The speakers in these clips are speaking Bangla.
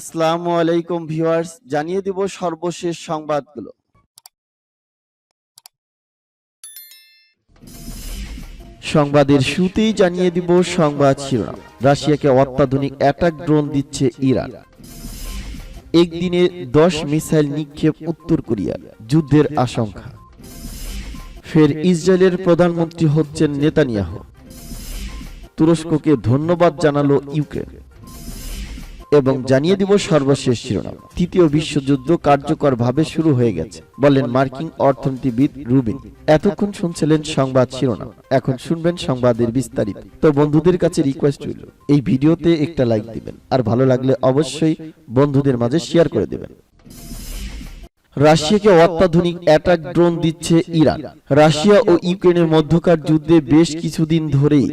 আসসালামু আলাইকুম ভিউয়ার্স, জানিয়ে দিব সর্বশেষ সংবাদগুলো। সংবাদের শুরুতেই জানিয়ে দিব সংবাদ শিরোনাম। রাশিয়াকে অত্যাধুনিক অ্যাটাক ড্রোন দিচ্ছে ইরান। একদিনে 10 মিসাইল নিক্ষেপ উত্তর কোরিয়ার, যুদ্ধের আশঙ্কা। ফের ইসরায়েলের প্রধানমন্ত্রী হচ্ছেন নেতানিয়াহু। তুরস্ককে ধন্যবাদ জানালো ইউক্রেন। এবং জানিয়ে দিব সর্বশেষ শিরোনাম। তৃতীয় বিশ্বযুদ্ধ কার্যকরভাবে শুরু হয়ে গেছে, বলেন মার্কিন অর্থনীতিবিদ রুবিন। এতক্ষণ শুনছিলেন সংবাদ শিরোনাম, এখন শুনবেন সংবাদের বিস্তারিত। তো বন্ধুদের কাছে রিকোয়েস্ট রইল, এই ভিডিওতে একটা লাইক দিবেন, আর ভালো লাগলে অবশ্যই বন্ধুদের মাঝে শেয়ার করে দেবেন। রাশিয়াকে অত্যাধুনিক অ্যাটাক ড্রোন দিচ্ছে ইরান। রাশিয়া ও ইউক্রেনের মধ্যকার যুদ্ধে বেশ কিছুদিন ধরেই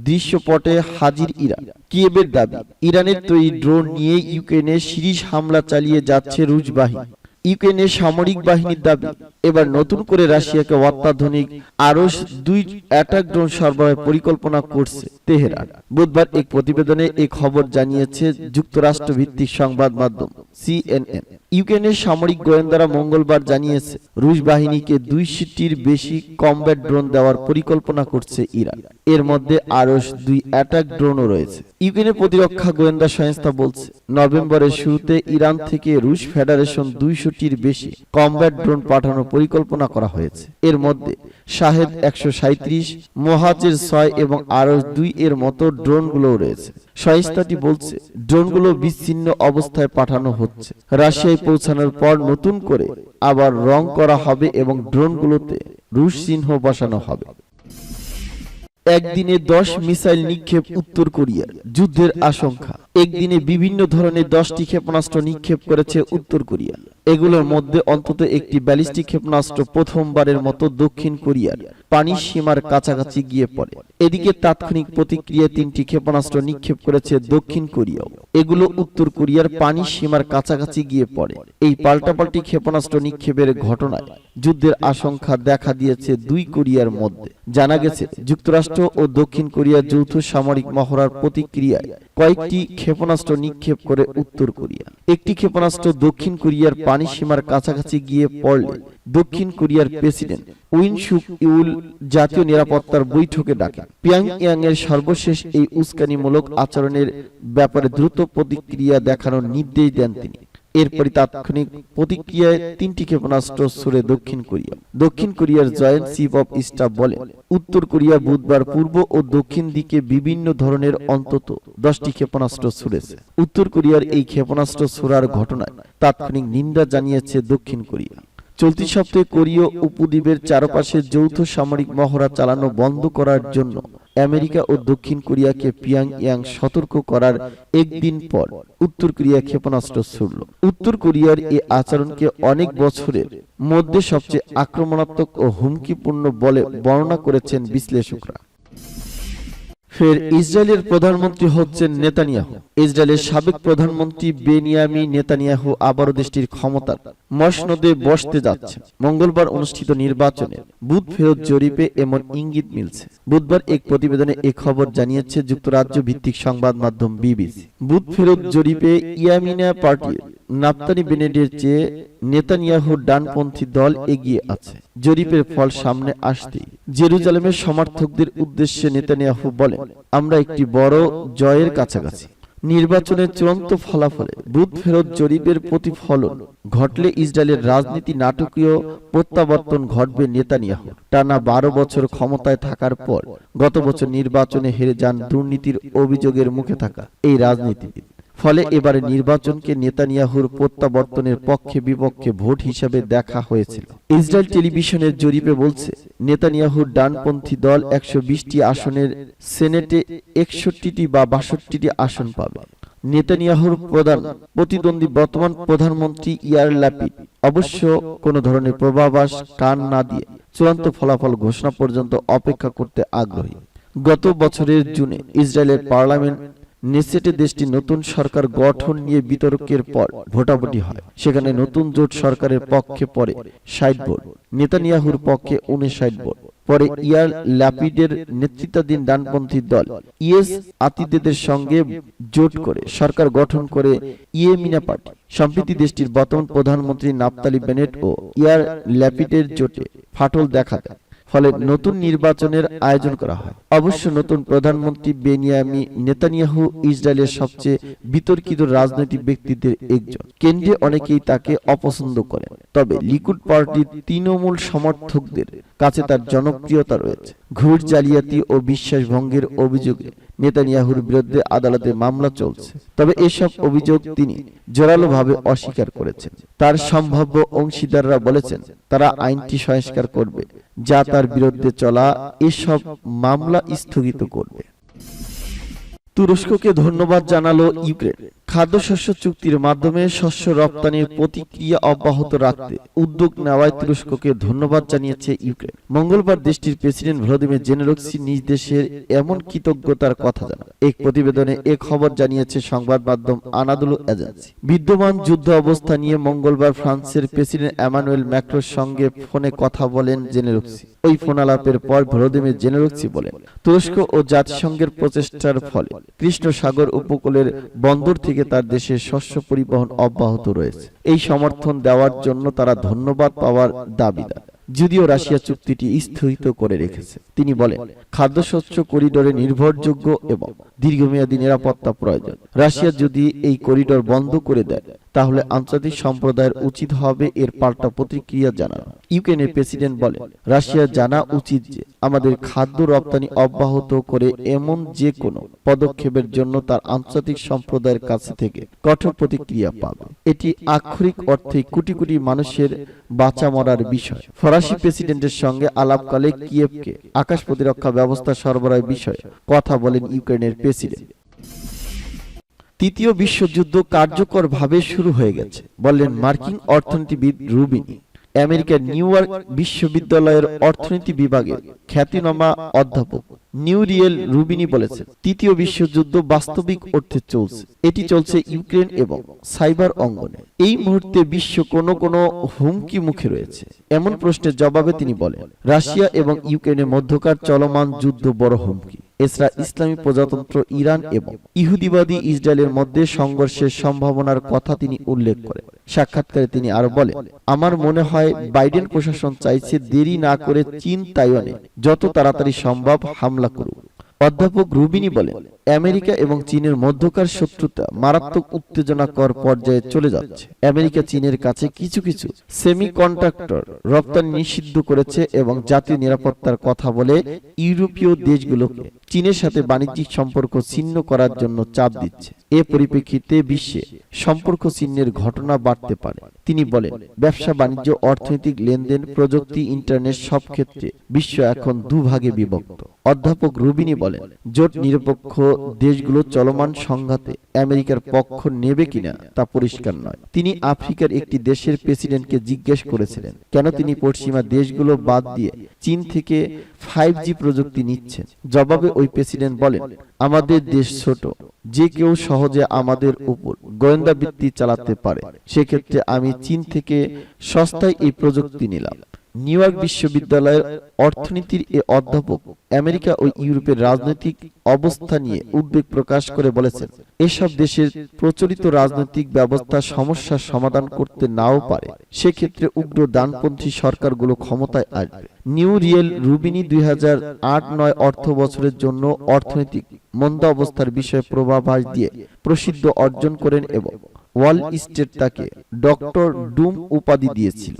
দৃশ্যপটে হাজির ইরান। কিয়েভের দাবি, ইরানের তৈরি ড্রোন নিয়ে ইউক্রেনে সিরিজ হামলা চালিয়ে যাচ্ছে রুশ বাহিনী। ইউক্রেনের সামরিক বাহিনীর দাবি, এবার নতুন করে রাশিয়াকে অত্যাধুনিক আরও 2 অ্যাটাক ড্রোন সরবরাহের পরিকল্পনা করছে তেহরান। বুধবার এক প্রতিবেদনে এই খবর জানিয়েছে যুক্তরাষ্ট্র ভিত্তিক সংবাদ মাধ্যম CNN। ইউক্রেনের সামরিক গোয়েন্দারা মঙ্গলবার জানিয়েছে, রুশ বাহিনীকে 200টির বেশি কমব্যাট ড্রোন দেওয়ার পরিকল্পনা করছে ইরান। এর মধ্যে আরও 2 অ্যাটাক ড্রোনও রয়েছে। ইউক্রেনের প্রতিরক্ষা গোয়েন্দা সংস্থা বলছে, নভেম্বরের শুরুতে ইরান থেকে রুশ ফেডারেশন 200টির বেশি কমব্যাট ড্রোন পাঠানোর পরিকল্পনা করা হয়েছে। এর মধ্যে শাহেদ 137, মোহাজের 6 এবং আরও 2 এর মতো ড্রোনগুলোও রয়েছে। সংস্থাটি বলছে, ড্রোনগুলো বিচ্ছিন্ন অবস্থায় পাঠানো হচ্ছে। রাশিয়ায় পৌঁছানোর পর নতুন করে আবার রং করা হবে এবং ড্রোনগুলোতে রুশ চিহ্ন বসানো হবে। একদিনে 10 মিসাইল নিক্ষেপ উত্তর কোরিয়ার, যুদ্ধের আশঙ্কা। একদিনে বিভিন্ন ধরনের 10টি ক্ষেপণাস্ত্র নিক্ষেপ করেছে উত্তর কোরিয়া। এগুলোর মধ্যে অন্তত একটি ব্যালিস্টিক ক্ষেপণাস্ত্র প্রথমবারের মতো দক্ষিণ কোরিয়ার পানির সীমার কাছাকাছি গিয়ে পড়ে। এদিকে তাৎক্ষণিক প্রতিক্রিয়ায় 3টি ক্ষেপণাস্ত্র নিক্ষেপ করেছে দক্ষিণ কোরিয়াও। এগুলো উত্তর কোরিয়ার পানির সীমার কাছাকাছি গিয়ে পড়ে। এই পাল্টাপাল্টি ক্ষেপণাস্ত্র নিক্ষেপের ঘটনায় যুদ্ধের আশঙ্কা দেখা দিয়েছে 2 কোরিয়ার মধ্যে। জানা গেছে, যুক্তরাষ্ট্র ও দক্ষিণ কোরিয়ার যৌথ সামরিক মহড়ার প্রতিক্রিয়ায় কয়েকটি ক্ষেপণাস্ত্র নিক্ষেপ করে উত্তর কোরিয়া। একটি ক্ষেপণাস্ত্র দক্ষিণ কোরিয়ার পানি সীমার কাছাকাছি গিয়ে পড়লে দক্ষিণ কোরিয়ার প্রেসিডেন্ট উইন সুক ইউল জাতীয় নিরাপত্তার বৈঠকে ডাকেন। পিয়ংইয়াং এর সর্বশেষ এই উস্কানিমূলক আচরণের ব্যাপারে দ্রুত প্রতিক্রিয়া দেখানোর নির্দেশ দেন তিনি। এরপরই তাৎক্ষণিক প্রতিক্রিয়ায় 3টি ক্ষেপণাস্ত্র ছুড়ে দক্ষিণ কোরিয়া। দক্ষিণ কোরিয়ার জয়েন্ট চিফ অব স্টাফ বলেন, উত্তর কোরিয়া বুধবার পূর্ব ও দক্ষিণ দিকে বিভিন্ন ধরনের অন্তত 10টি ক্ষেপণাস্ত্র ছুড়েছে। উত্তর কোরিয়ার এই ক্ষেপণাস্ত্র ছোড়ার ঘটনায় তাৎক্ষণিক নিন্দা জানিয়েছে দক্ষিণ কোরিয়া। চলতি সপ্তাহে কোরীয় উপদ্বীপের চারপাশে যৌথ সামরিক মহড়া চালানো বন্ধ করার জন্য আমেরিকা ও দক্ষিণ কোরিয়াকে পিয়ংইয়াং সতর্ক করার একদিন পর উত্তর কোরিয়া ক্ষেপণাস্ত্র ছুড়ল। উত্তর কোরিয়ার এই আচরণকে অনেক বছরের মধ্যে সবচেয়ে আক্রমণাত্মক ও হুমকিপূর্ণ বলে বর্ণনা করেছেন বিশ্লেষকরা। ফের ইসরায়েলের প্রধানমন্ত্রী হচ্ছেন নেতানিয়াহু। ইসরায়েলের সাবেক প্রধানমন্ত্রী বেনিয়ামিন নেতানিয়াহু আবারও দেশটির ক্ষমতার মসনদে বসতে যাচ্ছেন। মঙ্গলবার অনুষ্ঠিত নির্বাচনে বুথ ফেরত জরিপে এমন ইঙ্গিত মিলছে। বুধবার এক প্রতিবেদনে এ খবর জানিয়েছে যুক্তরাজ্য ভিত্তিক সংবাদ মাধ্যম বিবিসি। বুথ ফেরত জরিপে ইয়ামিনা পার্টির নাফতালি বেনেটের চেয়ে নেতানিয়াহুর ডানপন্থী দল এগিয়ে আছে। জরিপের ফল সামনে আসতেই জেরুজালেমের সমর্থকদের উদ্দেশ্যে নেতানিয়াহু বলেন, আমরা একটি বড় জয়ের কাছাকাছি। নির্বাচনের চূড়ান্ত ফলাফলে বুথ ফেরত জরিপের প্রতিফলন ঘটলে ইসরায়েলের রাজনীতি নাটকীয় প্রত্যাবর্তন ঘটবে নেতানিয়াহুর। টানা 12 বছর ক্ষমতায় থাকার পর গত বছর নির্বাচনে হেরে যান দুর্নীতির অভিযোগের মুখে থাকা এই রাজনীতিবিদ। ফলে এবারে নির্বাচনকে নেতানিয়াহুর প্রত্যাবর্তনের পক্ষে বিপক্ষে ভোট হিসাবে দেখা হয়েছিল। ইসরায়েল টেলিভিশনের জরিপে বলছে, নেতানিয়াহুর ডানপন্থী দল 120টি আসনের সেনেটে 61টি বা 62টি আসন পাবে। নেতানিয়াহুর প্রধান প্রতিদ্বন্দ্বী বর্তমান প্রধানমন্ত্রী ইয়ার লাপিড অবশ্য কোনো ধরনের পূর্বাভাস কান না দিয়ে চূড়ান্ত ফলাফল ঘোষণা পর্যন্ত অপেক্ষা করতে আগ্রহী। গত বছরের জুনে ইসরায়েলের পার্লামেন্ট নেসেটে দেশটি নতুন সরকার গঠন নিয়ে বিতর্কের পর ভোটাভুটি হয়। সেখানে নতুন জোট সরকারের পক্ষে পড়ে 60 ভোট, নেতানিয়াহুর পক্ষে 59 ভোট। পরে ইয়ার ল্যাপিডের নেতৃত্বাধীন ডানপন্থী দল ইএস আতিদেদের সঙ্গে জোট করে সরকার গঠন করে ইয়েমিনা পার্টি। সম্প্রতি দেশটির বর্তমান প্রধানমন্ত্রী নাফতালি বেনেট ও ইয়ার ল্যাপিডের জোটে ফাটল দেখা দেয়, ফলে নতুন নির্বাচনের আয়োজন করা হয়। অবশ্য নতুন প্রধানমন্ত্রী বেনিয়ামিন নেতানিয়াহু ইসরায়েলের সবচেয়ে বিতর্কিত রাজনৈতিক ব্যক্তিদের একজন। কেন্দ্রে অনেকেই তাকে অপছন্দ করেন, তবে লিকুড পার্টির তৃণমূল সমর্থকদের কাছে তার জনপ্রিয়তা রয়েছে। ঘুষ, জালিয়াতি ও বিশ্বাস ভঙ্গের অভিযোগে নেতানিয়াহুর বিরুদ্ধে আদালতে মামলা চলছে, তবে এসব অভিযোগ তিনি জোরালোভাবে অস্বীকার করেছেন। তার সম্ভাব্য অংশীদাররা বলেছেন তারা আইনটি সংস্কার করবে, যা তার বিরুদ্ধে চলা এসব মামলা স্থগিত করবে। তুরস্ককে ধন্যবাদ জানালো ইউক্রেন। খাদ্যশস্য চুক্তির মাধ্যমে শস্য রপ্তানির প্রতিক্রিয়া অব্যাহত রাখতে উদ্যোগ নেওয়ায় তুরস্ককে ধন্যবাদ জানিয়েছে ইউক্রেন। মঙ্গলবার দেশটির প্রেসিডেন্ট ভলোদিমির জেলেনস্কি নিজ দেশের এমন কৃতজ্ঞতার কথা জানান। এক প্রতিবেদনে এ খবর জানিয়েছে সংবাদ মাধ্যম আনাদোলু এজেন্সি। বিদ্যমান যুদ্ধ অবস্থা নিয়ে মঙ্গলবার ফ্রান্সের প্রেসিডেন্ট এমানুয়েল ম্যাক্রোর সঙ্গে ফোনে কথা বলেন জেলেনস্কি। ওই ফোনালাপের পর ভলোদিমির জেলেনস্কি বলেন, তুরস্ক ও জাতিসংঘের প্রচেষ্টার ফলে কৃষ্ণ সাগর উপকূলের বন্দর থেকে তার দেশের শস্য পরিবহন অব্যাহত রয়েছে। এই সমর্থন দেওয়ার জন্য তারা ধন্যবাদ পাওয়ার দাবিদার, যদিও রাশিয়া চুক্তিটি স্থগিত করে রেখেছে। তিনি বলেন, খাদ্যশস্য করিডোরে নির্ভরযোগ্য এবং দীর্ঘমেয়াদী নিরাপত্তা প্রয়োজন। রাশিয়া যদি এই করিডোর বন্ধ করে দেয়, তাহলে আন্তর্জাতিক সম্প্রদায়ের উচিত হবে এর পাল্টা প্রতিক্রিয়া জানানো। ইউক্রেনের প্রেসিডেন্ট বলেন, রাশিয়া জানা উচিত যে আমাদের খাদ্য রপ্তানি অব্যাহত করে এমন যে কোনো পদক্ষেপের জন্য তার আন্তর্জাতিক সম্প্রদায়ের কাছে থেকে কঠোর প্রতিক্রিয়া পাবে। এটি আক্ষরিক অর্থে কোটি কোটি মানুষের বাঁচা মরার বিষয়। ফরাসি প্রেসিডেন্টের সঙ্গে আলাপকালে কিয়েভকে আকাশ প্রতিরক্ষা ব্যবস্থা সরবরাহের বিষয়ে কথা বলেন ইউক্রেনের প্রেসিডেন্ট। তৃতীয় বিশ্বযুদ্ধ কার্যকরভাবে শুরু হয়ে গেছে বললেন মার্কিন অর্থনীতিবিদ রুবিনি। আমেরিকার নিউ ইয়র্ক বিশ্ববিদ্যালয়ের অর্থনীতি বিভাগের খ্যাতিনামা অধ্যাপক নিউরিয়েল রুবিনি বলেছেন, তৃতীয় বিশ্বযুদ্ধ বাস্তবিক অর্থে চলছে। এটি চলছে ইউক্রেন এবং সাইবার অঙ্গনে। এই মুহূর্তে বিশ্ব কোনো হুমকি মুখে রয়েছে। এমন প্রশ্নের জবাবে তিনি বলেন, রাশিয়া এবং ইউক্রেনের মধ্যকার চলমান যুদ্ধ বড় হুমকি। এছাড়া ইসলামী প্রজাতন্ত্র ইরান এবং ইহুদিবাদী ইসরায়েলের মধ্যে সংঘর্ষের সম্ভাবনার কথা তিনি উল্লেখ করেন। সাক্ষাৎকারে তিনি আরো বলেন, আমার মনে হয় বাইডেন প্রশাসন চাইছে দেরি না করে চীন তাইওয়ানে যত তাড়াতাড়ি সম্ভব হামলা করুক। অধ্যাপক রুবিনি বলেন, আমেরিকা এবং চীনের মধ্যকার শত্রুতা মারাত্মক উত্তেজনাকর পর্যায়ে চলে যাচ্ছে। আমেরিকা চীনের কাছে কিছু কিছু সেমিকন্ডাক্টর রপ্তানি নিষিদ্ধ করেছে এবং জাতীয় নিরাপত্তার কথা বলে ইউরোপীয় দেশগুলোকে চীনের সাথে বাণিজ্যিক সম্পর্ক ছিন্ন করার জন্য চাপ দিচ্ছে। এ পরিপ্রেক্ষিতে বিশ্বে সম্পর্ক ছিন্নের ঘটনা বাড়তে পারে। তিনি বলেন, ব্যবসা বাণিজ্য, অর্থনৈতিক লেনদেন, প্রযুক্তি, ইন্টারনেট সব ক্ষেত্রে বিশ্ব এখন দুভাগে বিভক্ত। অধ্যাপক রুবিনি বলেন, জোট নিরপেক্ষ দেশগুলো চলমান সংঘাতে আমেরিকার পক্ষ নেবে কিনা তা পরিষ্কার নয়। তিনি আফ্রিকার একটি দেশের প্রেসিডেন্টকে জিজ্ঞেস করেছিলেন কেন তিনি পশ্চিমা দেশগুলো বাদ দিয়ে চীন থেকে 5G প্রযুক্তি নিচ্ছেন। জবাবে ওই প্রেসিডেন্ট বলেন, আমাদের দেশ ছোট, যে কেউ সহজে আমাদের উপর গোয়েন্দা বৃত্তি চালাতে পারে। সেক্ষেত্রে আমি চীন থেকে সস্তায় এই প্রযুক্তি নিলাম। নিউ ইয়র্ক বিশ্ববিদ্যালয়ের অর্থনীতির এ অধ্যাপক আমেরিকা ও ইউরোপের রাজনৈতিক অবস্থা নিয়ে উদ্বেগ প্রকাশ করে বলেছেন, এসব দেশের প্রচলিত রাজনৈতিক ব্যবস্থা সমস্যার সমাধান করতে নাও পারে। সেক্ষেত্রে উগ্র ডানপন্থী সরকারগুলো ক্ষমতায় আসবে। নিউ রিয়েল রুবিনি 2008-9 অর্থ বছরের জন্য অর্থনৈতিক মন্দা অবস্থার বিষয়ে পূর্বাভাস দিয়ে প্রসিদ্ধি অর্জন করেন এবং ওয়াল স্ট্রিট তাকে ডক্টর ডুম উপাধি দিয়েছিল।